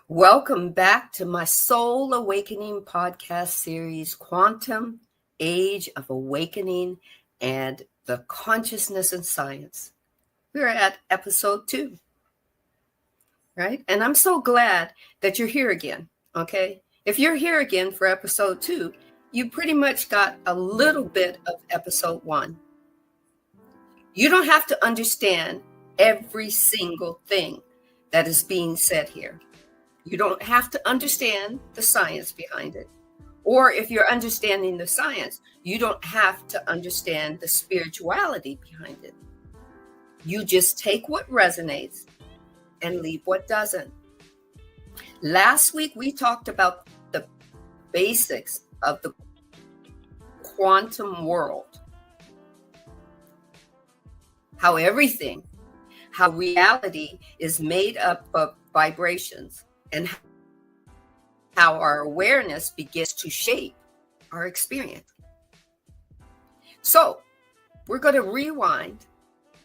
Welcome back to my Soul Awakening podcast series, Quantum Age of Awakening and the Consciousness in Science. We're at episode 2, right? And I'm so glad that you're here again, okay? If you're here again for episode 2, you pretty much got a little bit of episode 1. You don't have to understand every single thing that is being said here. You don't have to understand the science behind it. Or if you're understanding the science, you don't have to understand the spirituality behind it. You just take what resonates and leave what doesn't. Last week, we talked about the basics of the quantum world. How reality is made up of vibrations, and how our awareness begins to shape our experience. So we're going to rewind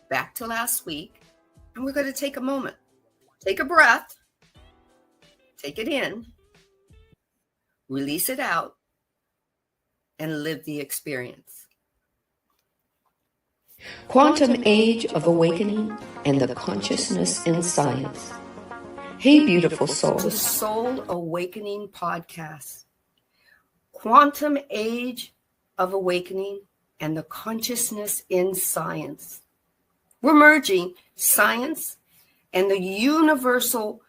back to last week, and we're going to take a moment, take a breath, take it in, release it out, and live the experience. Quantum Age of Awakening and the Consciousness in Science. Hey, beautiful souls. The Soul Awakening Podcast. Quantum Age of Awakening and the Consciousness in Science. We're merging science and the universal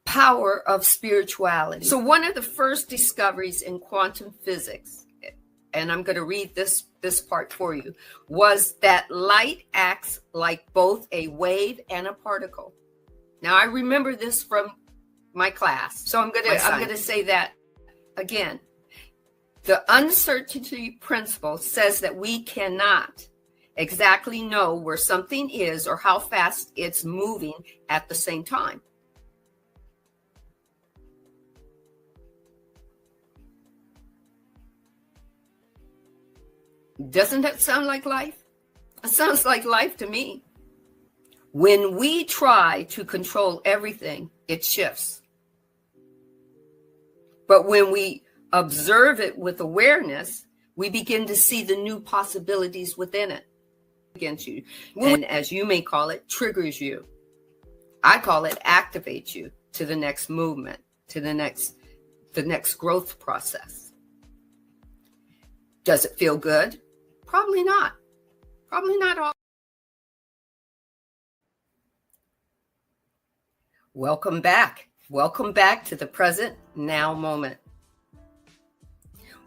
power of spirituality. So one of the first discoveries in quantum physics, and I'm going to read this part for you, was that light acts like both a wave and a particle. Now, I remember this from my class, so I'm going to say that again. The uncertainty principle says that we cannot exactly know where something is or how fast it's moving at the same time. Doesn't that sound like life? It sounds like life to me. When we try to control everything, it shifts. But when we observe it with awareness, we begin to see the new possibilities within it against you. And as you may call it, triggers you. I call it activates you to the next movement, to the next growth process. Does it feel good? Probably not. Probably not all. Welcome back. Welcome back to the present now moment.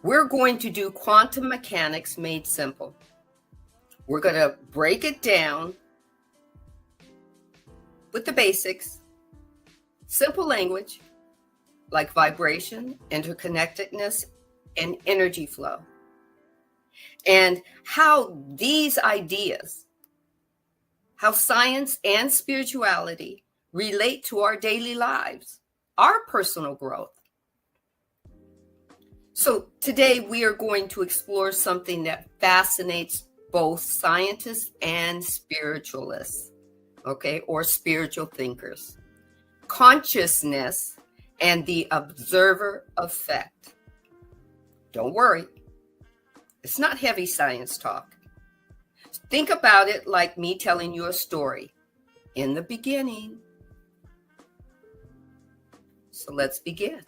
We're going to do quantum mechanics made simple. We're going to break it down with the basics, simple language like vibration, interconnectedness, and energy flow. And how these ideas, how science and spirituality relate to our daily lives, our personal growth. So today we are going to explore something that fascinates both scientists and spiritualists, okay, or spiritual thinkers. Consciousness and the observer effect. Don't worry, it's not heavy science talk. Think about it like me telling you a story. In the beginning. So let's begin.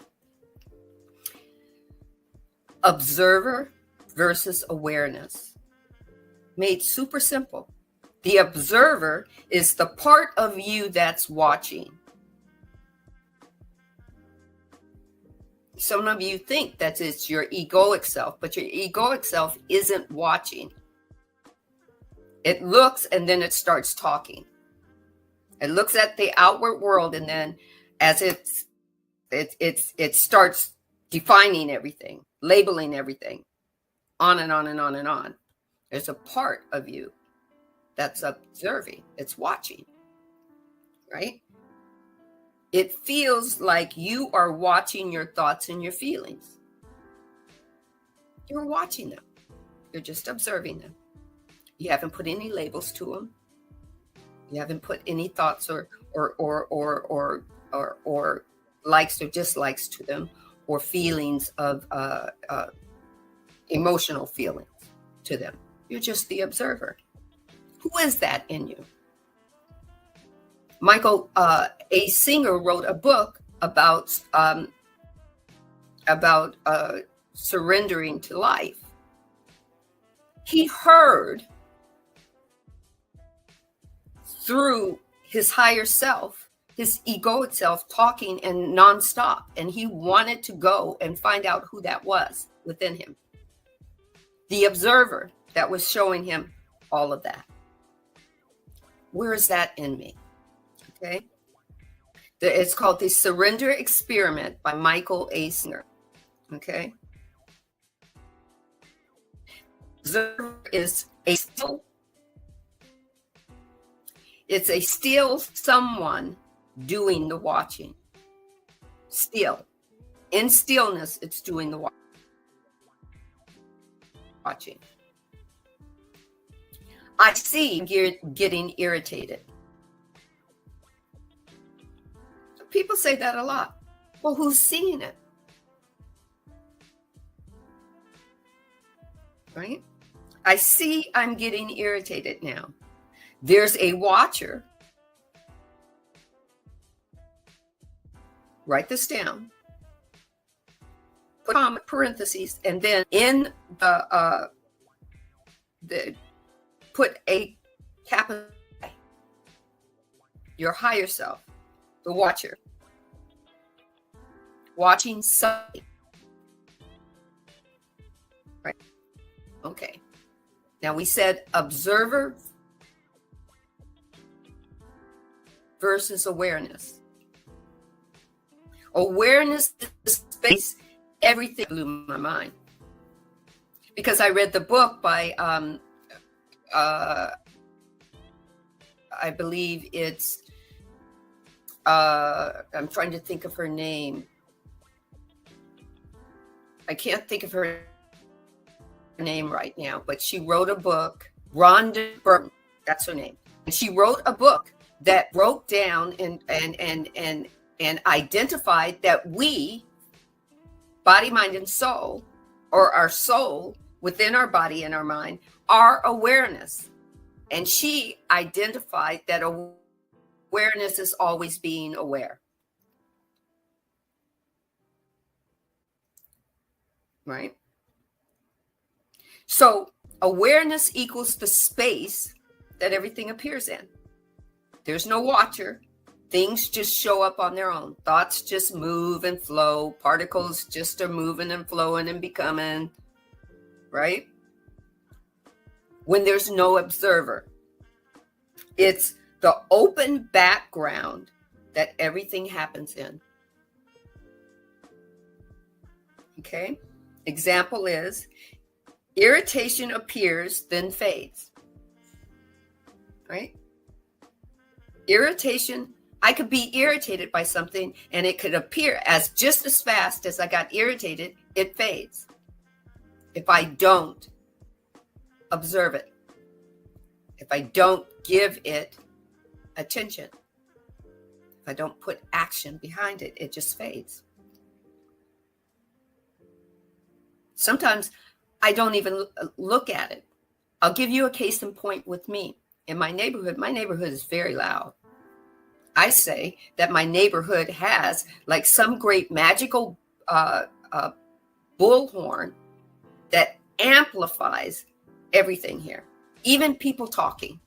Observer versus awareness. Made super simple. The observer is the part of you that's watching. Some of you think that it's your egoic self, but your egoic self isn't watching. It looks and then it starts talking. It looks at the outward world, and then as it starts defining everything, labeling everything, on and on and on and on. There's a part of you that's observing, it's watching. right? It feels like you are watching your thoughts and your feelings. You're watching them. You're just observing them. You haven't put any labels to them. You haven't put any thoughts or likes or dislikes to them, or feelings of emotional feelings to them. You're just the observer. Who is that in you? Michael A. Singer wrote a book about surrendering to life. He heard through his higher self, his egoic self, talking and nonstop, and he wanted to go and find out who that was within him. The observer that was showing him all of that. Where is that in me? Okay. It's called The Surrender Experiment by Michael A. Singer. Okay. Observer is a still. It's a still someone doing the watching. Still. In stillness, it's doing the watching. I see you're getting irritated. People say that a lot. Well, who's seeing it? Right? I see I'm getting irritated now. There's a watcher. Write this down. Put on parentheses, and then in the put a capital I. Your higher self, the watcher, watching something. Right? Okay. Now we said observer versus awareness. Awareness is space. Everything blew my mind because I read the book by I believe it's I'm trying to think of her name. I can't think of her name right now, but she wrote a book. Rhonda Burton, that's her name. And she wrote a book that broke down and identified that we, body, mind, and soul, or our soul within our body and our mind, are awareness. And she identified that awareness is always being aware. Right? So awareness equals the space that everything appears in. There's no watcher. Things just show up on their own. Thoughts just move and flow. Particles just are moving and flowing and becoming, right? When there's no observer, it's the open background that everything happens in. Okay? Example is irritation appears, then fades. Right? Irritation, I could be irritated by something and it could appear as just as fast as I got irritated, it fades. If I don't observe it, if I don't give it attention, if I don't put action behind it, it just fades. Sometimes I don't even look at it. I'll give you a case in point with me. In my neighborhood is very loud. I say that my neighborhood has like some great magical bullhorn that amplifies everything here, even people talking.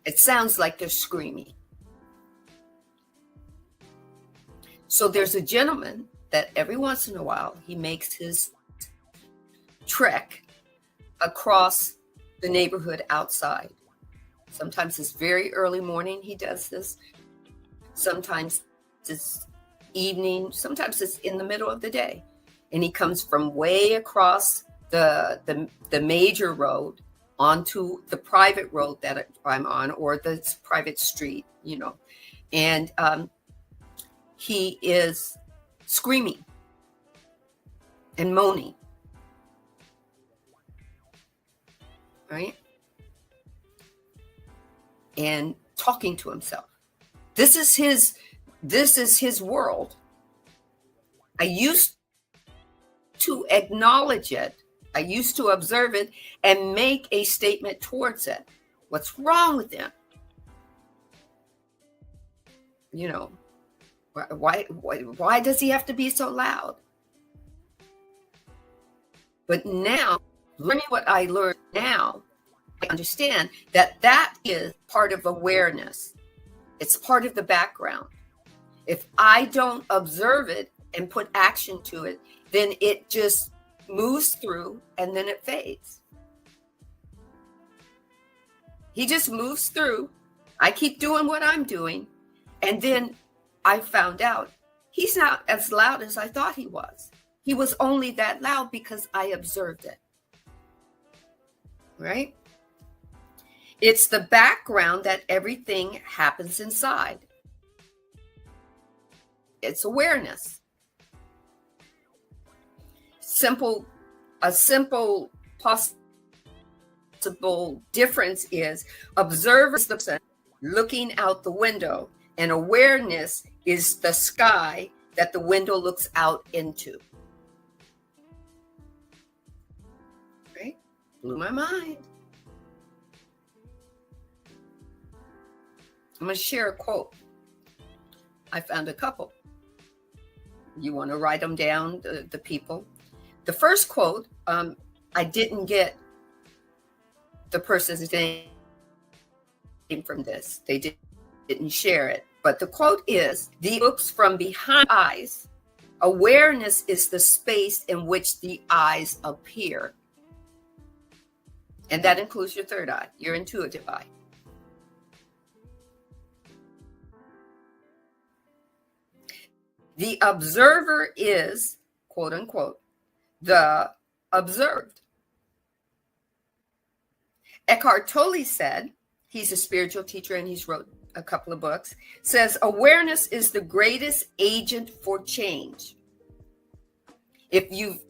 It sounds like they're screaming. So there's a gentleman that every once in a while he makes his trek across the neighborhood outside. Sometimes it's very early morning he does this. Sometimes it's evening. Sometimes it's in the middle of the day. And he comes from way across the major road onto the private road that I'm on, or the private street, and he is screaming and moaning, right? And talking to himself. This is his world. I used to acknowledge it. I used to observe it and make a statement towards it. What's wrong with him? Why does he have to be so loud? But now, learning what I learned now, I understand that is part of awareness. It's part of the background. If I don't observe it and put action to it, then it just moves through and then it fades. He just moves through. I keep doing what I'm doing. And then I found out he's not as loud as I thought he was. He was only that loud because I observed it. Right? It's the background that everything happens inside. It's awareness. A simple possible difference is observers looking out the window, and awareness is the sky that the window looks out into. Right? Blew my mind. I'm going to share a quote. I found a couple. You want to write them down, the people. The first quote, I didn't get the person's name from this. They didn't share it. But the quote is, "The looks from behind eyes. Awareness is the space in which the eyes appear." And that includes your third eye, your intuitive eye. The observer is, quote unquote, the observed. Eckhart Tolle said, he's a spiritual teacher and he's wrote a couple of books, says awareness is the greatest agent for change. If you've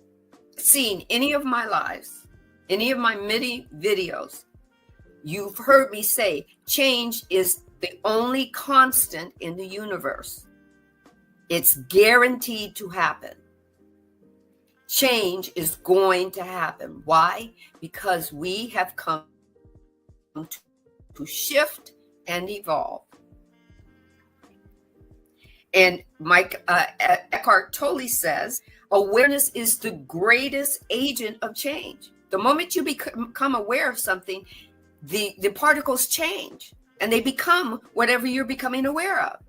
seen any of my lives, any of my many videos, you've heard me say change is the only constant in the universe. It's guaranteed to happen. Change is going to happen. Why? Because we have come to shift and evolve. And Eckhart Tolle says, awareness is the greatest agent of change. The moment you become aware of something, the particles change and they become whatever you're becoming aware of.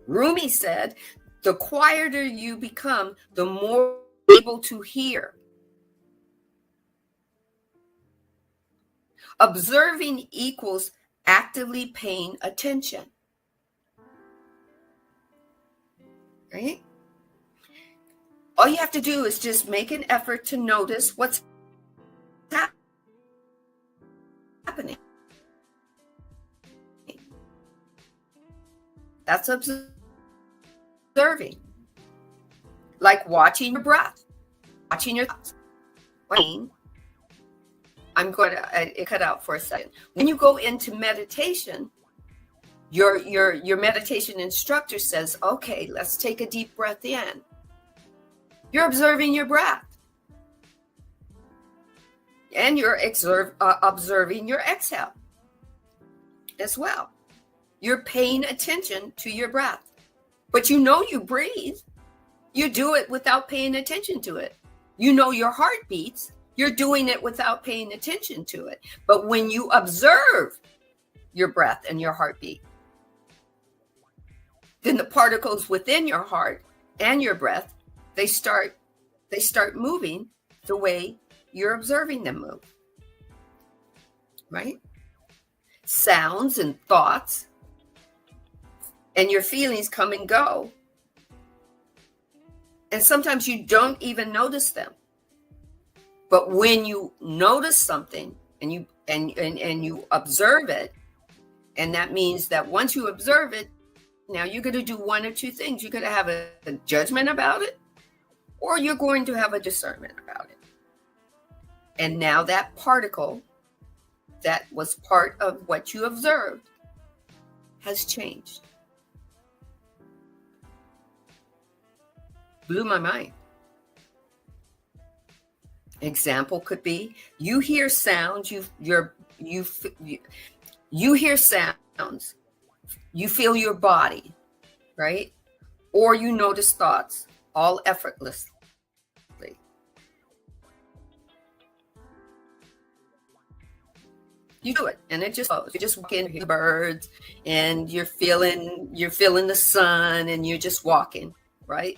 Rumi said, the quieter you become, the more able to hear. Observing equals actively paying attention. Right? All you have to do is just make an effort to notice what's happening. That's observing. Like watching your breath, watching your thoughts. I'm going to cut out for a second. When you go into meditation, your meditation instructor says, okay, let's take a deep breath in. You're observing your breath. And you're observing your exhale as well. You're paying attention to your breath. But you know you breathe. You do it without paying attention to it. You know your heart beats. You're doing it without paying attention to it. But when you observe your breath and your heartbeat, then the particles within your heart and your breath, they start moving the way you're observing them move. Right? Sounds and thoughts and your feelings come and go. And sometimes you don't even notice them. But when you notice something and you observe it, and that means that once you observe it, now you're going to do one or two things. You're going to have a judgment about it, or you're going to have a discernment about it. And now that particle that was part of what you observed has changed. Blew my mind. Example could be you hear sounds, you hear sounds, you feel your body, right? Or you notice thoughts, all effortlessly. You do it, and it just goes. You just walk in the birds, and you're feeling the sun, and you're just walking, right?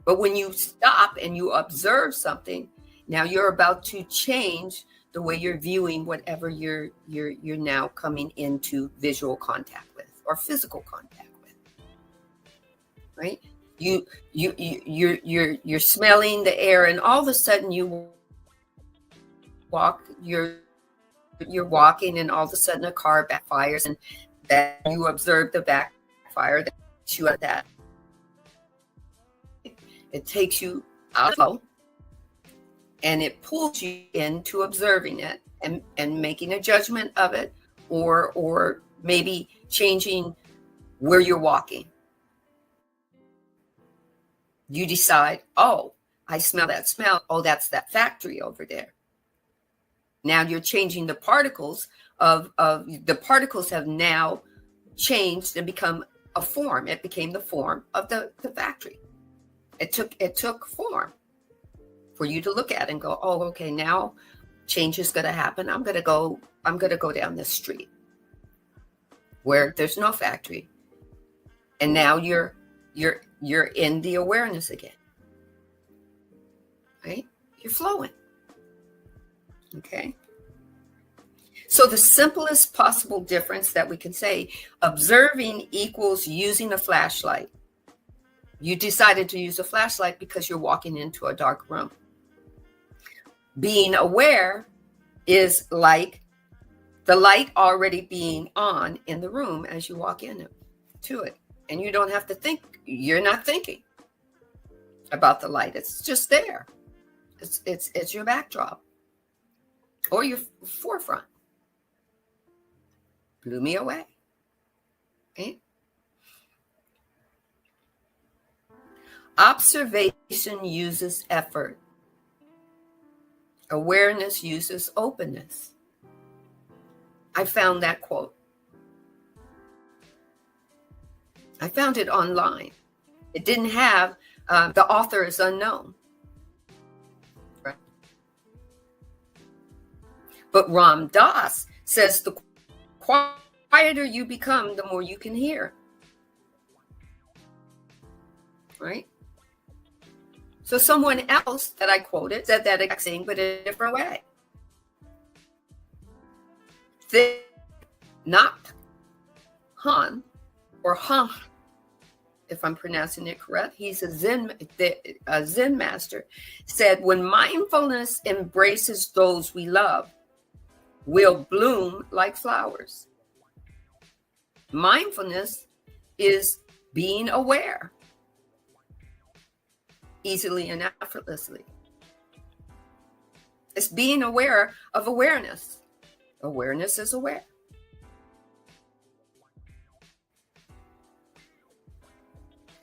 But when you stop and you observe something, now you're about to change the way you're viewing whatever you're now coming into visual contact with or physical contact with, right? You're smelling the air, and all of a sudden you walk. You're walking, and all of a sudden a car backfires, and that you observe the backfire that you at that. It takes you out of flow, and it pulls you into observing it and making a judgment of it, or maybe changing where you're walking. You decide, oh, I smell that smell. Oh, that's that factory over there. Now you're changing the particles of the particles have now changed and become a form. It became the form of the factory. It took form for you to look at and go, oh, okay, now change is going to happen. I'm going to go down this street where there's no factory, and now you're in the awareness again, right? You're flowing. Okay. So the simplest possible difference that we can say, observing equals using a flashlight. You decided to use a flashlight because you're walking into a dark room. Being aware is like the light already being on in the room as you walk into it. And you don't have to think. You're not thinking about the light. It's just there. It's your backdrop or your forefront. Blew me away. Right? Observation uses effort. Awareness uses openness. I found that quote. I found it online. It didn't have, the author is unknown. Right? But Ram Dass says the quieter you become, the more you can hear. Right? So someone else that I quoted said that exact thing, but in a different way. Not Han, or Han, if I'm pronouncing it correct. He's a Zen master. Said, when mindfulness embraces those we love, we'll bloom like flowers. Mindfulness is being aware easily and effortlessly. It's being aware of awareness. Awareness is aware.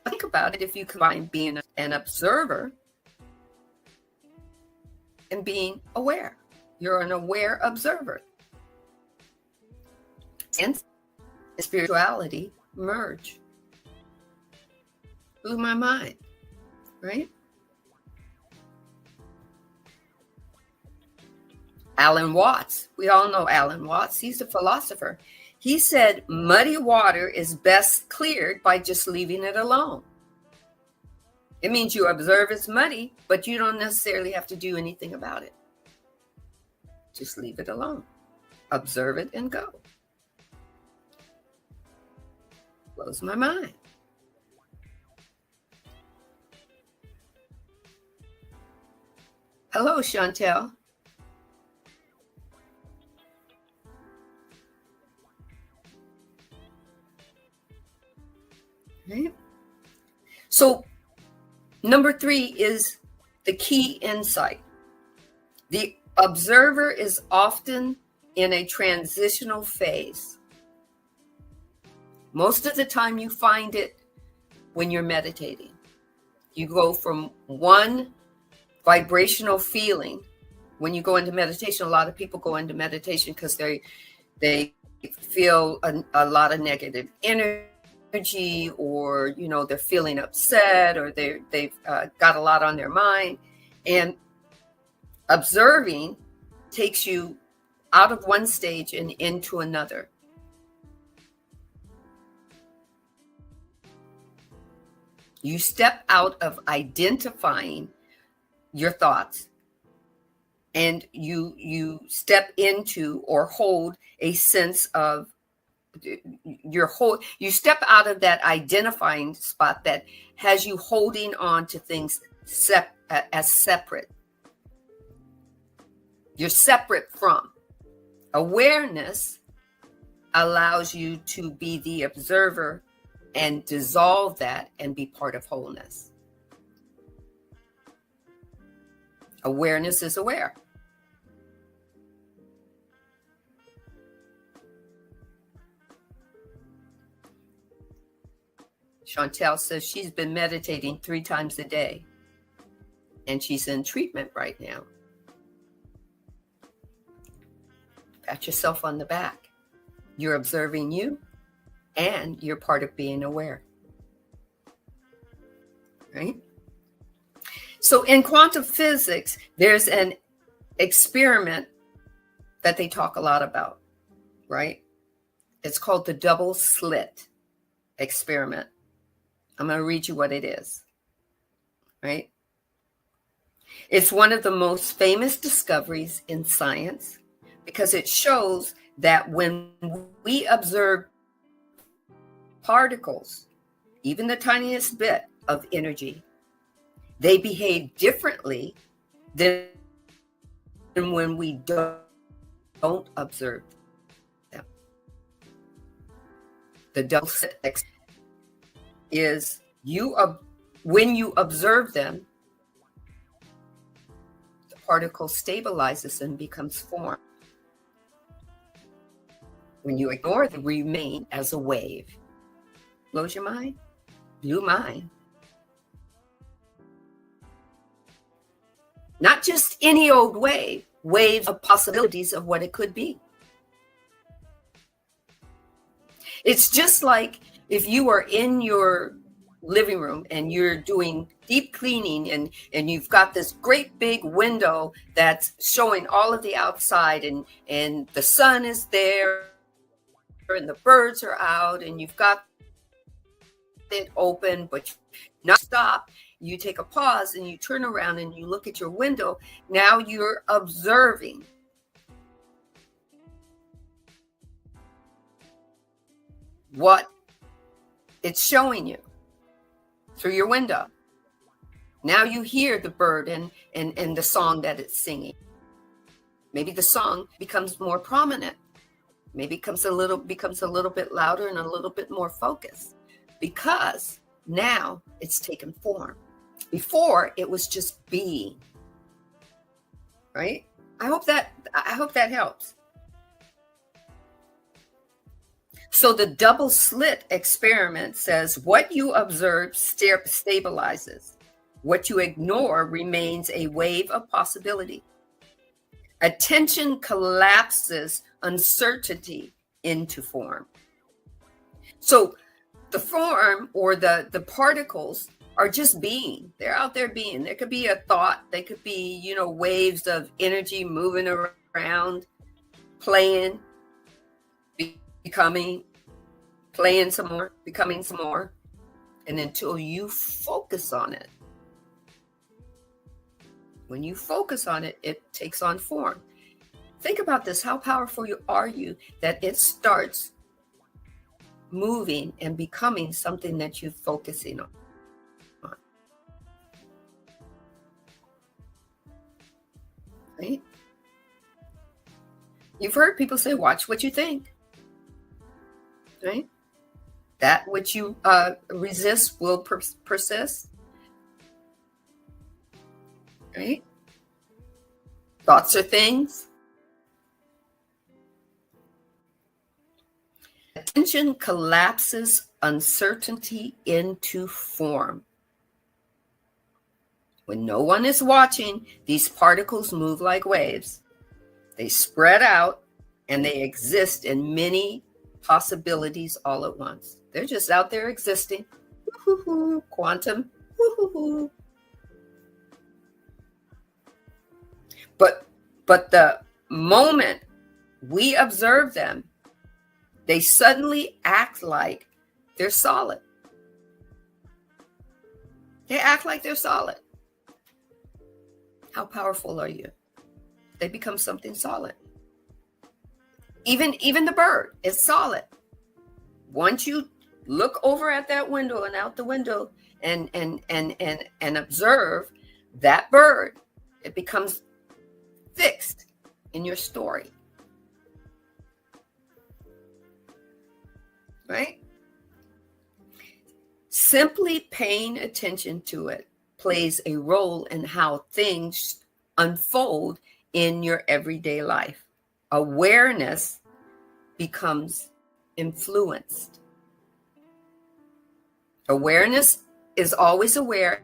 Think about it. If you combine being an observer and being aware, you're an aware observer. And spirituality merge. Blew my mind, right? Alan Watts, we all know Alan Watts. He's a philosopher. He said, muddy water is best cleared by just leaving it alone. It means you observe it's muddy, but you don't necessarily have to do anything about it. Just leave it alone. Observe it and go. Blows my mind. Hello, Chantel. Right? So, number 3 is the key insight. The observer is often in a transitional phase. Most of the time, you find it when you're meditating. You go from one vibrational feeling. When you go into meditation, a lot of people go into meditation because they feel a lot of negative energy, or they're feeling upset, or they've got a lot on their mind. And observing takes you out of one stage and into another. You step out of identifying your thoughts, and you step into or hold a sense of you step out of that identifying spot that has you holding on to things as separate. You're separate from. Awareness allows you to be the observer and dissolve that and be part of wholeness. Awareness is aware. Chantel says she's been meditating 3 times a day, and she's in treatment right now. Pat yourself on the back. You're observing you, and you're part of being aware. Right? So in quantum physics, there's an experiment that they talk a lot about, right? It's called the double slit experiment. I'm going to read you what it is, right? It's one of the most famous discoveries in science because it shows that when we observe particles, even the tiniest bit of energy, they behave differently than when we don't observe them. The double slit is when you observe them, the particle stabilizes and becomes form. When you ignore them, they remain as a wave. Blows your mind? Blew mine. Not just any old wave, waves of possibilities of what it could be. It's just like if you are in your living room and you're doing deep cleaning, and you've got this great big window that's showing all of the outside, and the sun is there and the birds are out, and you've got it open, but not stop. You take a pause and you turn around and you look at your window. Now you're observing what it's showing you through your window. Now you hear the bird and the song that it's singing. Maybe the song becomes more prominent. Maybe it becomes a little bit louder and a little bit more focused, because now it's taken form. Before, it was just being. Right? I hope that helps. So the double slit experiment says what you observe stabilizes. What you ignore remains a wave of possibility. Attention collapses uncertainty into form. So the form, or the particles, are just being. They're out there being. There could be a thought. They could be, waves of energy moving around, playing, becoming, playing some more, becoming some more. And until you focus on it. When you focus on it, it takes on form. Think about this. How powerful are you that it starts moving and becoming something that you're focusing on? right? You've heard people say, watch what you think, right? That which you resist will persist, right? Thoughts are things. Attention collapses uncertainty into form. When no one is watching, these particles move like waves. They spread out and they exist in many possibilities all at once. They're just out there existing. Woo-hoo-hoo. Quantum. Woo-hoo-hoo. But the moment we observe them, they suddenly act like they're solid. They act like they're solid. How powerful are you? They become something solid. Even the bird is solid. Once you look over at that window and out the window and observe that bird, it becomes fixed in your story. Right? Simply paying attention to it plays a role in how things unfold in your everyday life. Awareness becomes influenced. Awareness is always aware,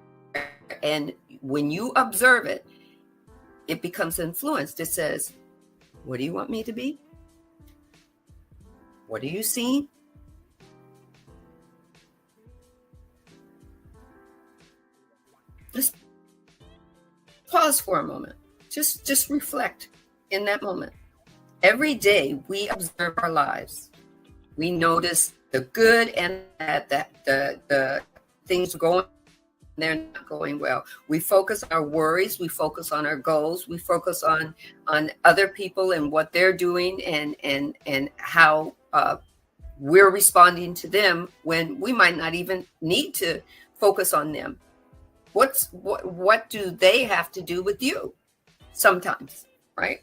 and when you observe it, it becomes influenced. It says, what do you want me to be? What are you seeing? Just pause for a moment. Just reflect in that moment. Every day we observe our lives. We notice the good and bad, that the things going, they're not going well. We focus on our worries. We focus on our goals. We focus on other people and what they're doing and how we're responding to them when we might not even need to focus on them. What do they have to do with you? Sometimes, right?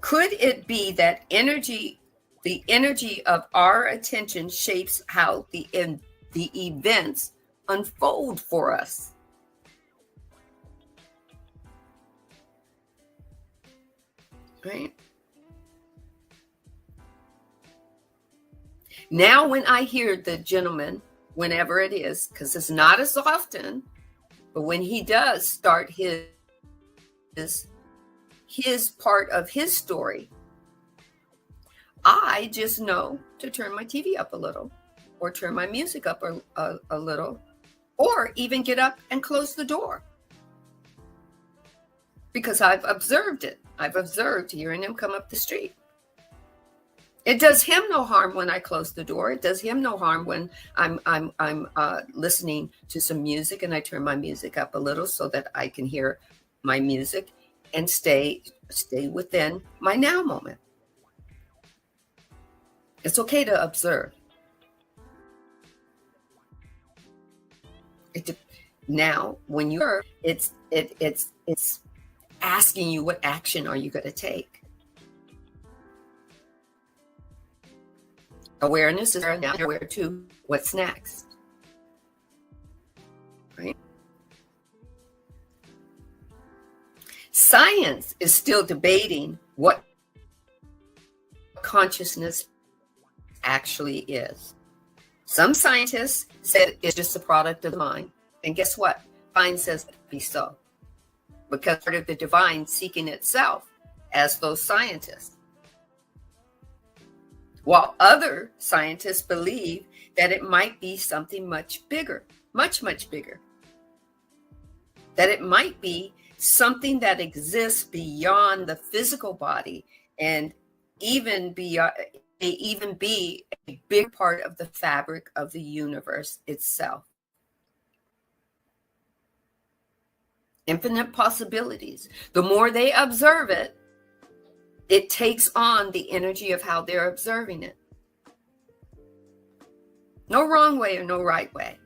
Could it be that the energy of our attention shapes how the events unfold for us? Right? Now, when I hear the gentleman, whenever it is, because it's not as often, but when he does start his part of his story, I just know to turn my TV up a little, or turn my music up a little, or even get up and close the door. Because I've observed it. I've observed hearing him come up the street. It does him no harm when I close the door. It does him no harm when I'm listening to some music and I turn my music up a little so that I can hear my music and stay within my now moment. It's okay to observe. Now, when you observe, it's asking you, what action are you going to take? Awareness is now aware to what's next. Right? Science is still debating what consciousness actually is. Some scientists said it's just a product of the mind. And guess what? Science says it be so. Because part of the divine seeking itself as those scientists. While other scientists believe that it might be something much bigger, much, much bigger. That it might be something that exists beyond the physical body and even beyond, even be a big part of the fabric of the universe itself. Infinite possibilities. The more they observe it, it takes on the energy of how they're observing it. No wrong way or no right way.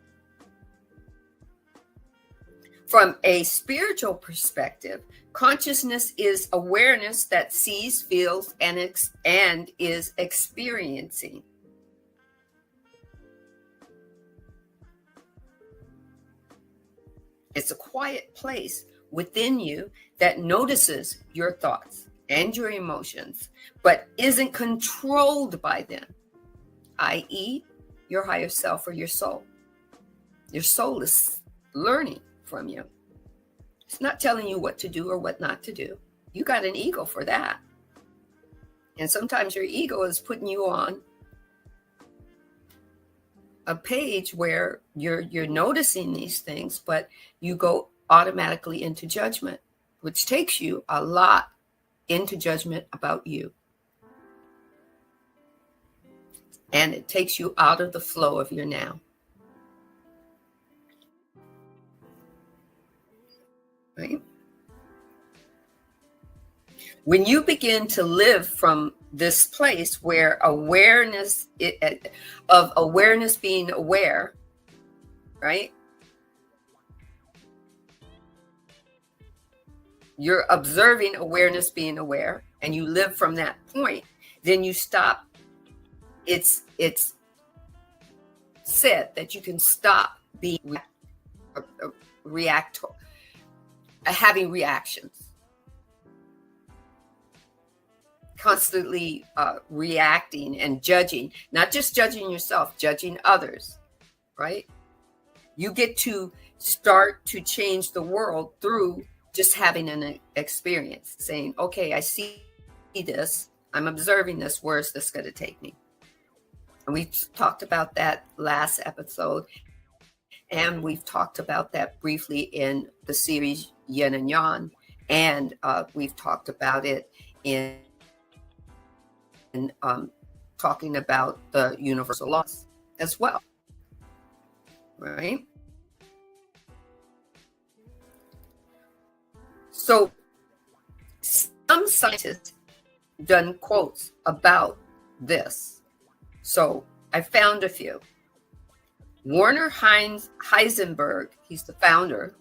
From a spiritual perspective, consciousness is awareness that sees, feels, and is experiencing. It's a quiet place within you that notices your thoughts and your emotions, but isn't controlled by them, i.e., your higher self or your soul. Your soul is learning from you. It's not telling you what to do or what not to do. You got an ego for that. And sometimes your ego is putting you on a page where you're noticing these things, but you go automatically into judgment, which takes you a lot into judgment about you. And it takes you out of the flow of your now. Right? When you begin to live from this place where awareness of awareness being aware, right? You're observing awareness being aware, and you live from that point, then you stop. It's said that you can stop being having reactions, constantly reacting and judging, not just judging yourself, judging others, right? You get to start to change the world through just having an experience, saying, okay, I see this, I'm observing this, where is this going to take me? And we talked about that last episode, and we've talked about that briefly in the series Yin and Yang, and we've talked about it in talking about the universal laws as well, right? So some scientists done quotes about this. So I found a few. Werner Heisenberg, he's the founder,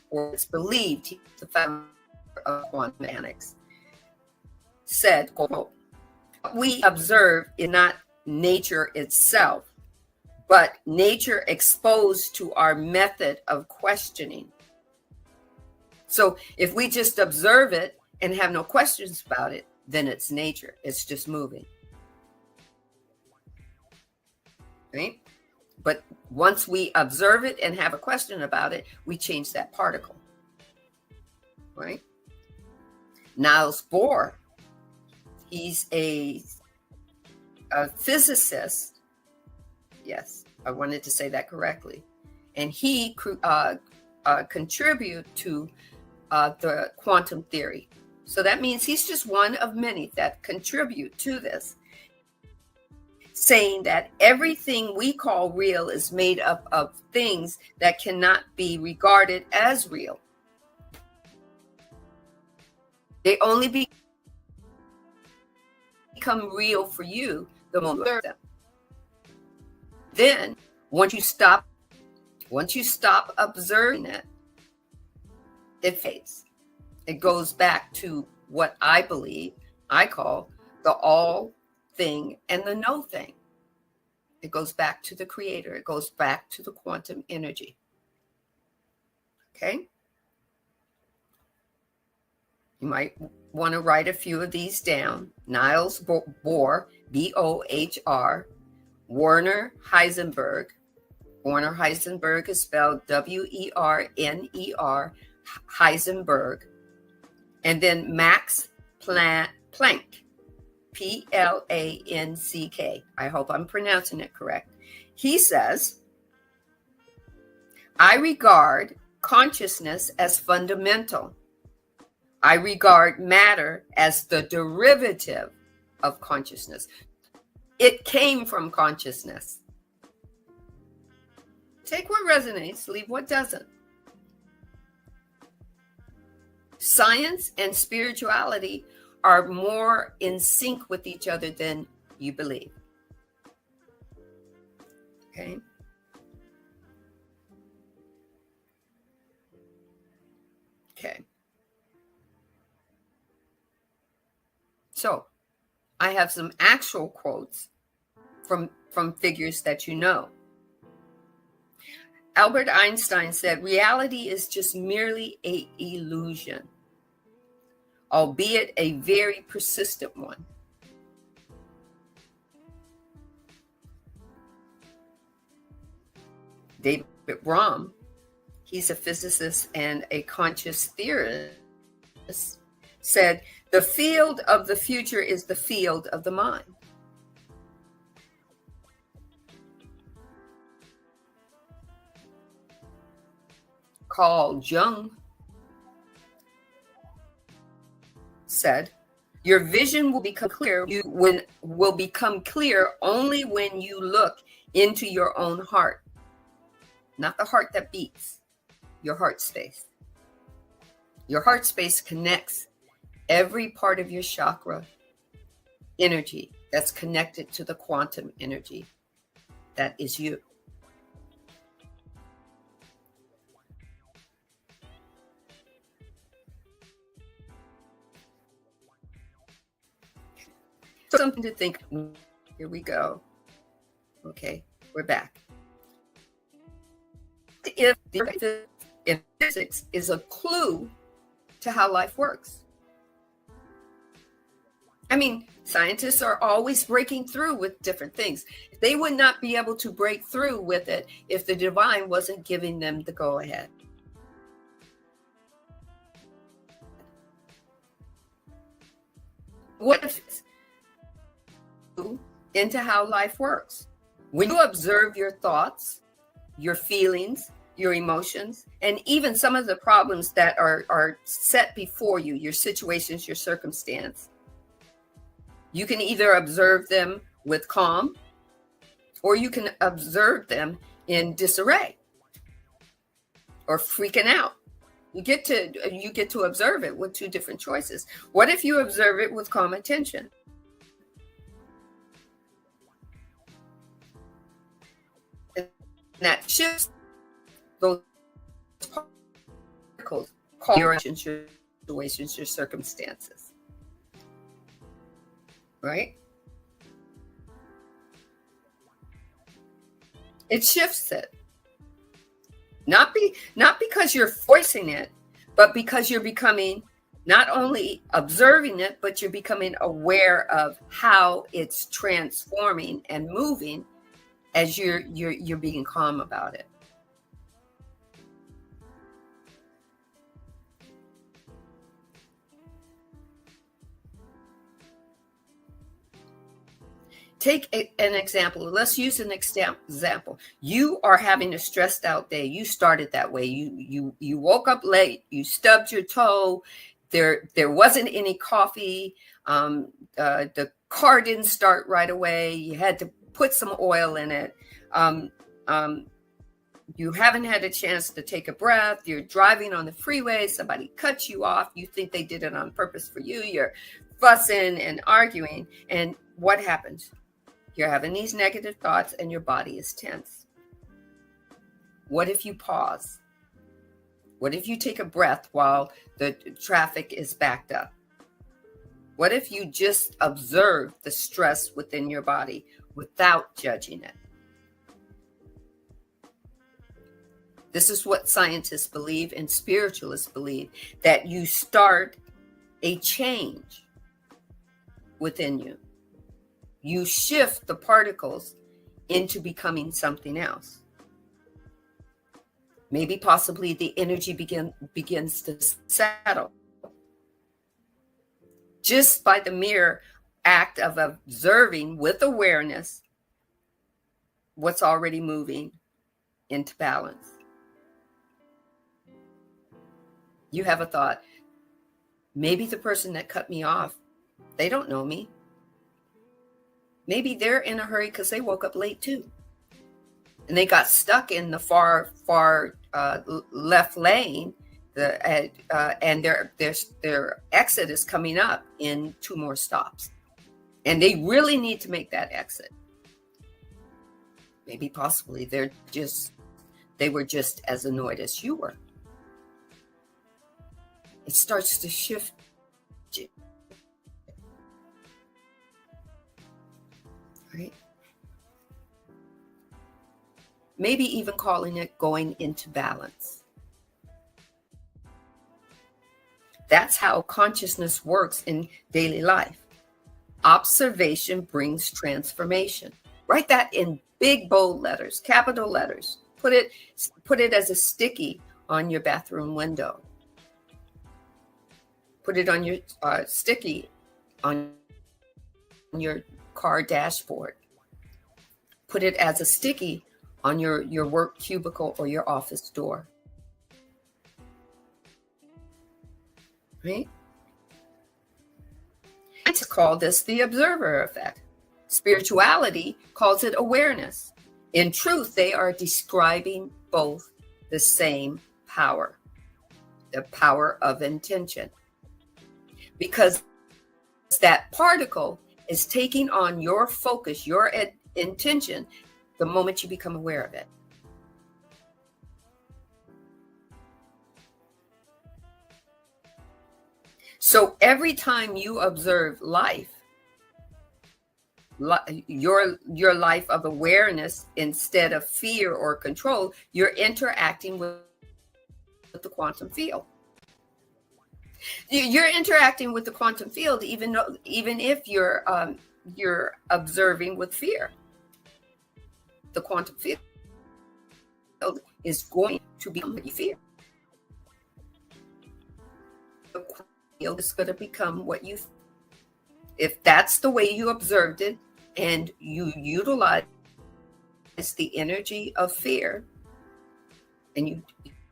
or it's believed he's the founder of quantum mechanics, said, quote, what we observe is not nature itself, but nature exposed to our method of questioning. So if we just observe it and have no questions about it, then it's nature. It's just moving. Right? But once we observe it and have a question about it, we change that particle. Right? Niels Bohr, he's a physicist. Yes, I wanted to say that correctly. And he contribute to the quantum theory. So that means he's just one of many that contribute to this, saying that everything we call real is made up of things that cannot be regarded as real. They only become real for you the moment you observe them. Then once you stop observing it, it fades. It goes back to what I believe I call the all thing and the no thing. It goes back to the creator. It goes back to the quantum energy. Okay? You might want to write a few of these down. Niels Bohr, B-O-H-R, Werner Heisenberg. Werner Heisenberg is spelled W-E-R-N-E-R, Heisenberg. And then Max Planck, P-L-A-N-C-K. I hope I'm pronouncing it correct. He says, I regard consciousness as fundamental. I regard matter as the derivative of consciousness. It came from consciousness. Take what resonates, leave what doesn't. Science and spirituality are more in sync with each other than you believe. Okay? So I have some actual quotes from figures that you know. Albert Einstein said, reality is just merely an illusion, albeit a very persistent one. David Bohm, he's a physicist and a conscious theorist, said, the field of the future is the field of the mind. Carl Jung said, your vision will become clear only when you look into your own heart. Not the heart that beats, your heart space. Your heart space connects every part of your chakra energy that's connected to the quantum energy that is you. Something to think. Here we go. Okay, we're back. If physics is a clue to how life works. I mean, scientists are always breaking through with different things. They would not be able to break through with it if the divine wasn't giving them the go-ahead. What if into how life works? When you observe your thoughts, your feelings, your emotions, and even some of the problems that are set before you, your situations, your circumstance, you can either observe them with calm, or you can observe them in disarray or freaking out. You get to observe it with two different choices. What if you observe it with calm attention? And that shifts those particles, your situations, your circumstances, right? It shifts it. Not because you're forcing it, but because you're becoming not only observing it, but you're becoming aware of how it's transforming and moving as you're being calm about it. Take an example. Let's use an example. You are having a stressed out day. You started that way. You woke up late. You stubbed your toe. There wasn't any coffee. The car didn't start right away. You had to put some oil in it. You haven't had a chance to take a breath. You're driving on the freeway. Somebody cuts you off. You think they did it on purpose for you. You're fussing and arguing. And what happens? You're having these negative thoughts and your body is tense. What if you pause? What if you take a breath while the traffic is backed up? What if you just observe the stress within your body without judging it? This is what scientists believe and spiritualists believe, that you start a change within you. You shift the particles into becoming something else. Maybe possibly the energy begins to settle just by the mere act of observing with awareness what's already moving into balance. You have a thought, maybe the person that cut me off, they don't know me. Maybe they're in a hurry because they woke up late too. And they got stuck in the far left lane, and their exit is coming up in 2 more stops. And they really need to make that exit. Maybe possibly they were just as annoyed as you were. It starts to shift. right? Maybe even calling it going into balance. That's how consciousness works in daily life. Observation brings transformation. Write that in big bold letters, capital letters. Put it as a sticky on your bathroom window. Put it on your sticky on your car dashboard. Put it as a sticky on your work cubicle or your office door. Right? Science call this the observer effect. Spirituality calls it awareness. In truth, they are describing both the same power, the power of intention. Because that particle is taking on your focus, your intention, the moment you become aware of it. So every time you observe life, your life of awareness instead of fear or control, you're interacting with the quantum field. You're interacting with the quantum field, even if you're observing with fear. The quantum field is going to become what you fear. The quantum field is going to become what you. If that's the way you observed it, and you utilize the energy of fear, and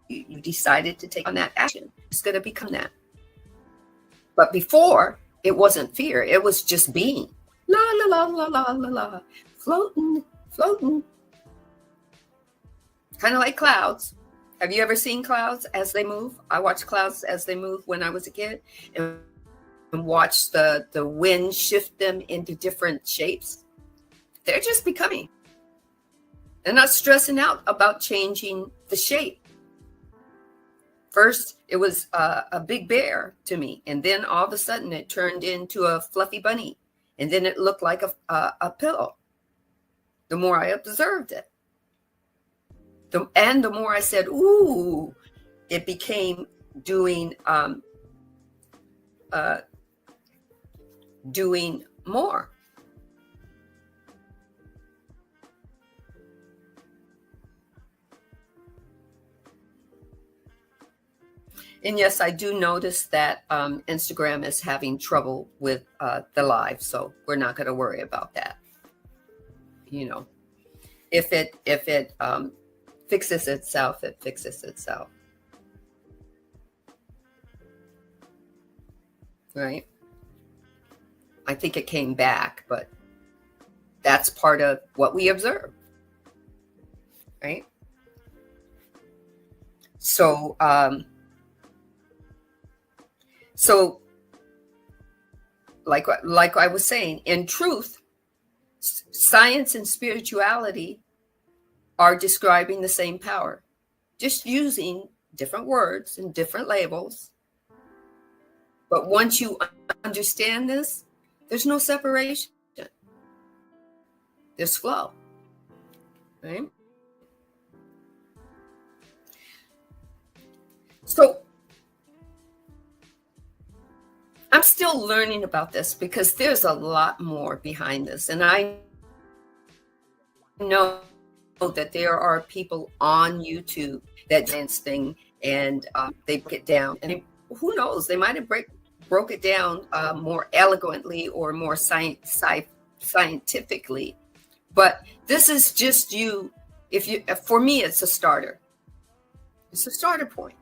you decided to take on that action, it's going to become that. But before, it wasn't fear. It was just being. La, la, la, la, la, la, la. Floating. Kind of like clouds. Have you ever seen clouds as they move? I watched clouds as they move when I was a kid and watched the wind shift them into different shapes. They're just becoming. They're not stressing out about changing the shape. First, it was a big bear to me. And then all of a sudden it turned into a fluffy bunny. And then it looked like a pillow. The more I observed it. The more I said, ooh, it became doing more. And yes, I do notice that Instagram is having trouble with the live, so we're not going to worry about that. You know, if it fixes itself, it fixes itself. Right? I think it came back, but that's part of what we observe. Right? So, like I was saying, in truth, science and spirituality are describing the same power, just using different words and different labels. But once you understand this, there's no separation. There's flow, right? So I'm still learning about this because there's a lot more behind this. And I know that there are people on YouTube that dance thing and they break it down. And who knows, they might have broke it down more eloquently or more scientifically. But this is just for me, it's a starter. It's a starter point.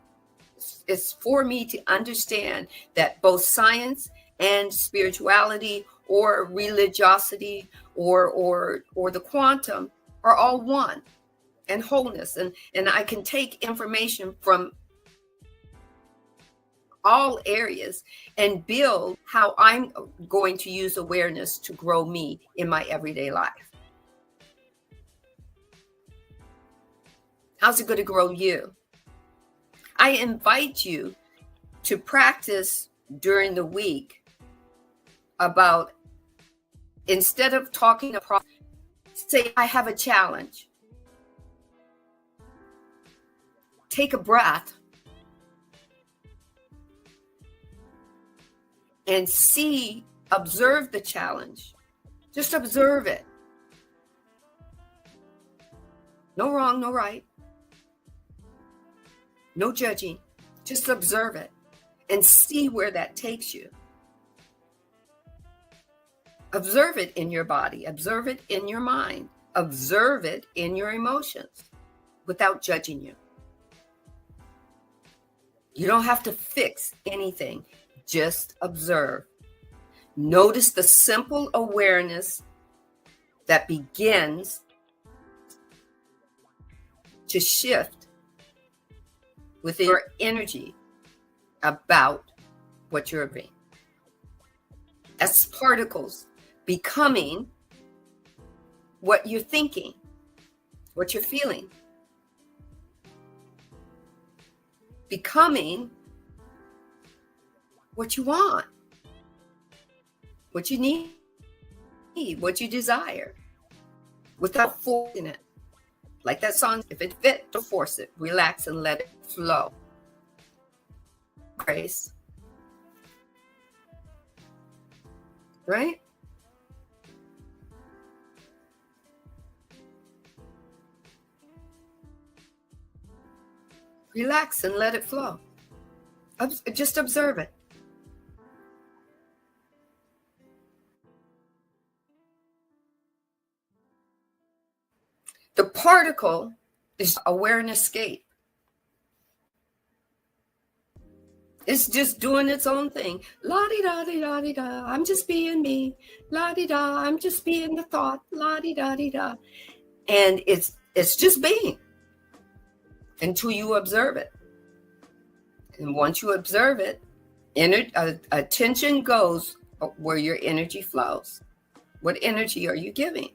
It's for me to understand that both science and spirituality or religiosity or the quantum are all one, and wholeness. And I can take information from all areas and build how I'm going to use awareness to grow me in my everyday life. How's it going to grow you? I invite you to practice during the week about, instead of talking about Say, I have a challenge. Take a breath and observe the challenge. Just observe it. No wrong, no right. No judging. Just observe it and see where that takes you. Observe it in your body. Observe it in your mind. Observe it in your emotions without judging you. You don't have to fix anything. Just observe. Notice the simple awareness that begins to shift within your energy about what you're being. As particles becoming what you're thinking, what you're feeling. Becoming what you want, what you need, what you desire, without forcing it. Like that song, if it fit, don't force it. Relax and let it flow. Grace. Right? Relax and let it flow. Just observe it. The particle is awareness scape. It's just doing its own thing. La-di-da-di-da-di-da. I'm just being me. La-di-da. I'm just being the thought. La-di-da-di-da. And it's just being until you observe it. And once you observe it, attention goes where your energy flows. What energy are you giving?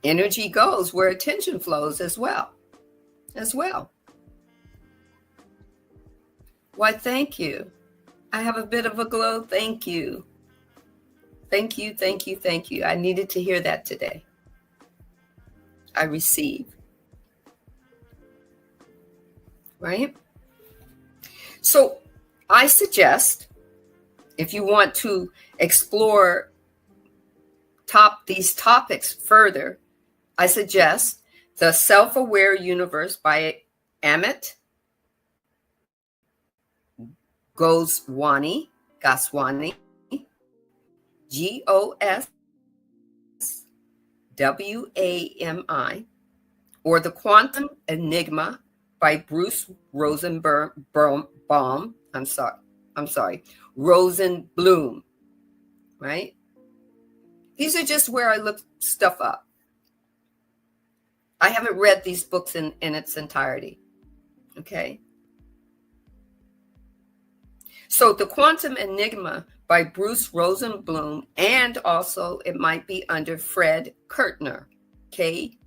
Energy goes where attention flows as well. Why, thank you. I have a bit of a glow. Thank you. Thank you, thank you, thank you. I needed to hear that today. I receive. Right? So I suggest, if you want to explore these topics further, I suggest The Self-Aware Universe by Amit Goswami, Goswami, or The Quantum Enigma by Bruce Rosenblum. Rosenblum, right? These are just where I look stuff up. I haven't read these books in its entirety. Okay. So The Quantum Enigma by Bruce Rosenblum, and also it might be under Fred Kuttner, Kuttner.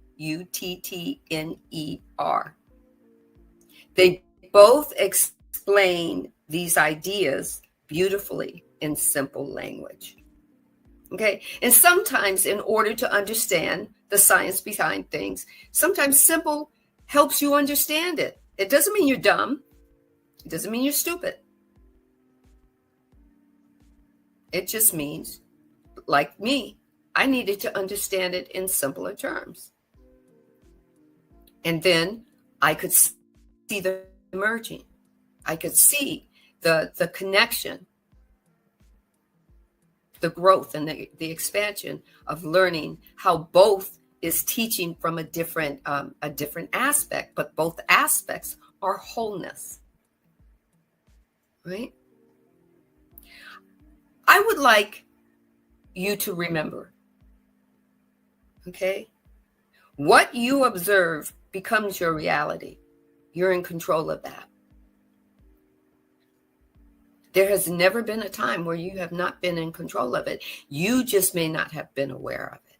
They both explain these ideas beautifully in simple language. Okay. And sometimes, in order to understand the science behind things, sometimes simple helps you understand it. It doesn't mean you're dumb. It doesn't mean you're stupid. It just means, like me, I needed to understand it in simpler terms. And then I could see the merging. I could see the connection, the growth and the expansion of learning how both is teaching from a different aspect, but both aspects are wholeness, right? I would like you to remember, okay? What you observe becomes your reality. You're in control of that. There has never been a time where you have not been in control of it. You just may not have been aware of it.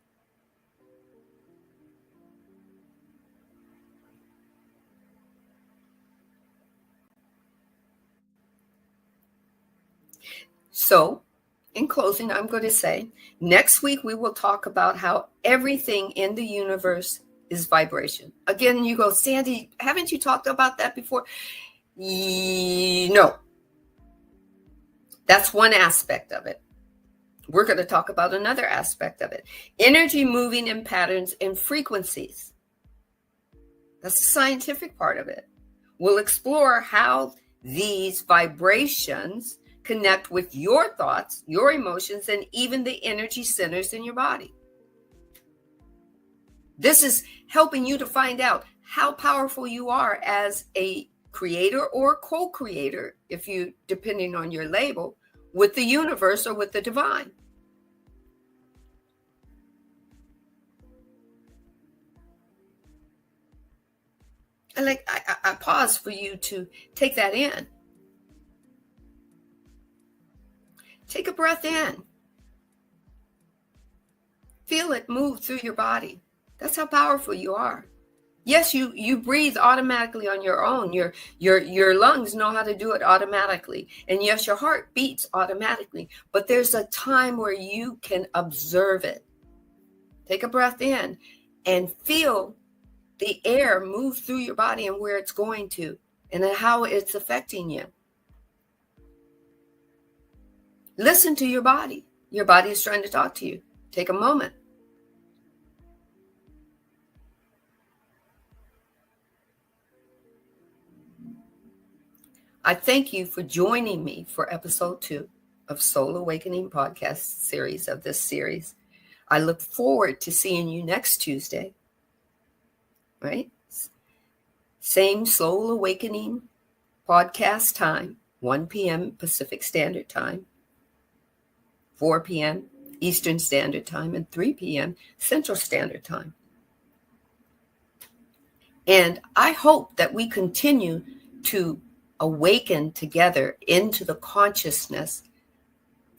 So, in closing, I'm going to say, next week we will talk about how everything in the universe is vibration. Again, you go, Sandy, haven't you talked about that before? No. That's one aspect of it. We're going to talk about another aspect of it. Energy moving in patterns and frequencies. That's the scientific part of it. We'll explore how these vibrations connect with your thoughts, your emotions, and even the energy centers in your body. This is helping you to find out how powerful you are as a creator or co-creator, if you, depending on your label, with the universe or with the divine. And I pause for you to take that in. Take a breath in. Feel it move through your body. That's how powerful you are. Yes, you breathe automatically on your own. Your lungs know how to do it automatically. And yes, your heart beats automatically. But there's a time where you can observe it. Take a breath in and feel the air move through your body and where it's going to and how it's affecting you. Listen to your body. Your body is trying to talk to you. Take a moment. I thank you for joining me for episode 2 of Soul Awakening podcast series of this series. I look forward to seeing you next Tuesday, right? Same Soul Awakening podcast time, 1 p.m. Pacific Standard Time, 4 p.m. Eastern Standard Time, and 3 p.m. Central Standard Time. And I hope that we continue to awaken together into the consciousness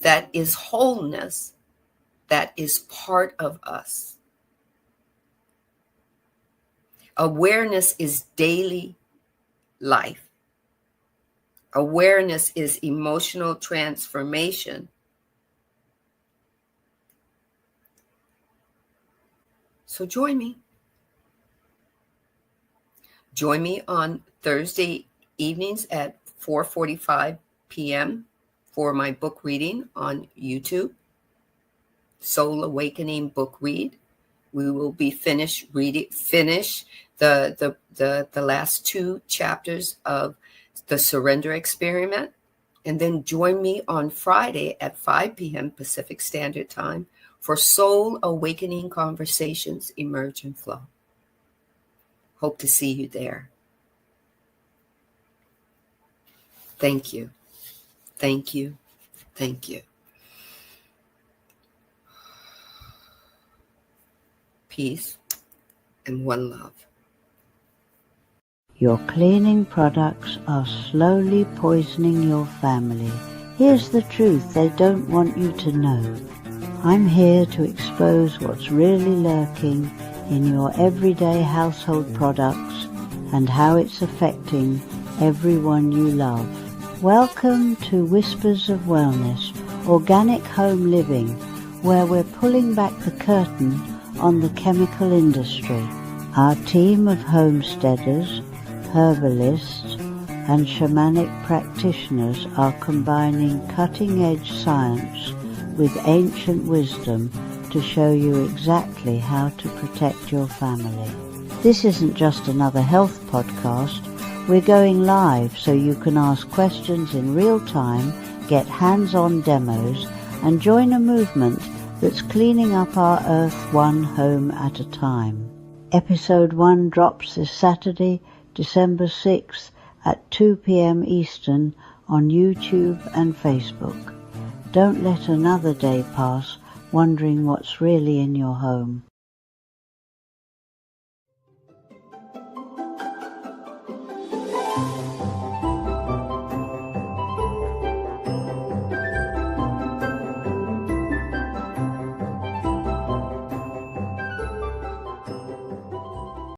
that is wholeness, that is part of us. Awareness is daily life. Awareness is emotional transformation. So join me. Join me on Thursday evenings at 4:45 p.m. for my book reading on YouTube, Soul Awakening Book Read. We will be finish the last 2 chapters of the Surrender Experiment. And then join me on Friday at 5 p.m. Pacific Standard Time for Soul Awakening Conversations, Emerge and Flow. Hope to see you there. Thank you. Thank you. Thank you. Peace and one love. Your cleaning products are slowly poisoning your family. Here's the truth they don't want you to know. I'm here to expose what's really lurking in your everyday household products and how it's affecting everyone you love. Welcome to Whispers of Wellness, organic home living, where we're pulling back the curtain on the chemical industry. Our team of homesteaders, herbalists, and shamanic practitioners are combining cutting-edge science with ancient wisdom to show you exactly how to protect your family. This isn't just another health podcast. We're going live so you can ask questions in real time, get hands-on demos, and join a movement that's cleaning up our earth one home at a time. Episode 1 drops this Saturday, December 6th at 2 p.m. Eastern on YouTube and Facebook. Don't let another day pass wondering what's really in your home.